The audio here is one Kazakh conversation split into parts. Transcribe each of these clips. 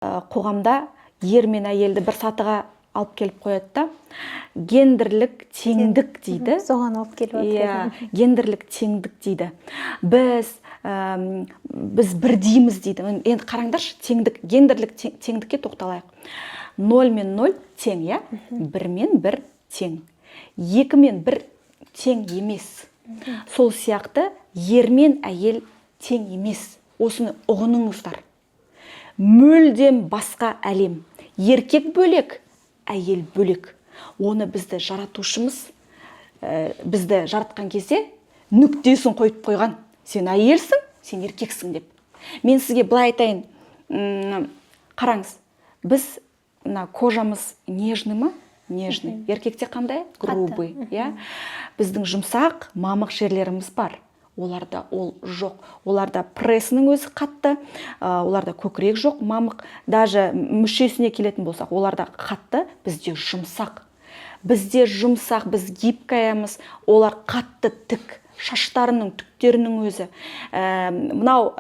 қоғамда ер мен әйелді бір сатыға алып келіп қояды да, гендерлік теңдік дейді. Соған алып келіп отыр. Гендерлік теңдік дейді. Біз бірдейміз дейді. Енді қараңдаршы, теңдік, гендерлік теңдікке тоқталайық. 0 мен 0 тең, 1 мен 1 тең. 2 мен 1 тең емес. Сол сияқты ер мен әйел тең емес. Осыны ұғыныңыздар. Мүлдем басқа әлем. Еркек бөлек, әйел бөлек. Оны бізді жаратушымыз, бізді жаратқан кезде нүктесін қойып қойған. Сен әйелсің, сен еркексің деп. Мен сізге былай айтайын, қараңыз, біз кожамыз нежный ма? Нежный. Еркекте қандай? Грубый. Біздің жұмсақ, мамық жерлеріміз бар. Оларда ол жоқ. Оларда прессінің өзі қатты, оларда көкірек жоқ, мамық. Даже мүшесіне келетін болсақ, оларда қатты, бізде жұмсақ. Бізде жұмсақ, біз гибкаямыз, олар қатты тік. Шаштарының, түктерінің өзі. Мынау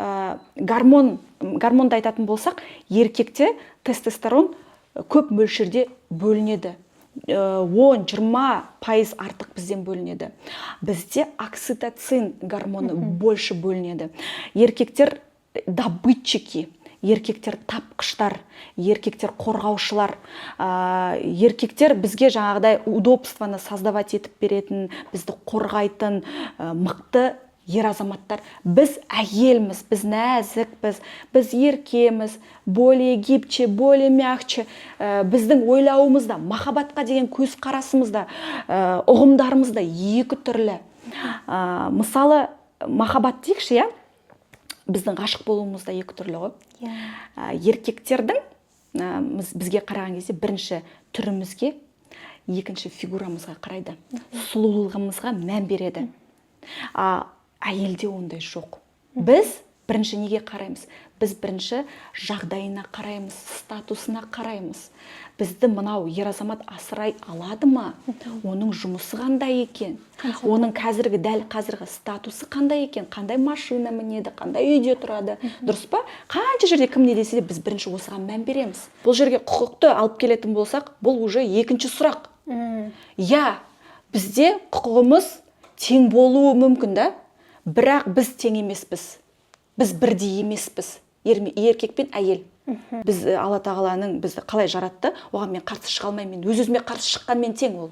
гормонды айтатын болсақ, еркекте тестостерон көп мөлшерде бөлінеді. 10-20% артық бізден бөлінеді. Бізде окситоцин гормоны больше бөлінеді. Еркектер добытчики, еркектер тапқыштар, еркектер қорғаушылар, еркектер бізге жаңағыдай удобствоны создавать етіп беретін, бізді қорғайтын мықты ер азаматтар. Біз әйелміз, біз нәзікпіз, біз еркеміз, более гибче, более мягче. Біздің ойлауымызда, махаббатқа деген көз қарасымызда, ұғымдарымызда екі түрлі. Мысалы, махаббат дейікші, біздің ғашық болуымызда екі түрлі ғой. Еркектердің бізге қараған кезде бірінші түрімізге, екінші фигурамызға қарайды. Сұлулығымызға мән береді. Әйелде ондай жоқ. Біз бірінші неге қараймыз? Біз бірінші жағдайына қараймыз, статусына қараймыз. Бізді мынау ер азамат асырай алады ма? Оның жұмысы қандай екен? Оның дәл қазіргі статусы қандай екен? Қандай машина мінеді? Қандай үйде тұрады? Дұрыс па? Қанша жерде кім не десе де біз бірінші осыған мән береміз. Бұл жерге құқықты алып келетін болсақ, бұл уже екінші сұрақ. Бізде құқығымыз тең болуы мүмкін да? Бірақ біз тең емеспіз. Біз бірдей емеспіз. Еркек пен әйел. Біз Алла тағаланың бізді қалай жаратты, оған мен қарсы шыға алмаймын. Өз-өзіме қарсы шыққанмен тең ол.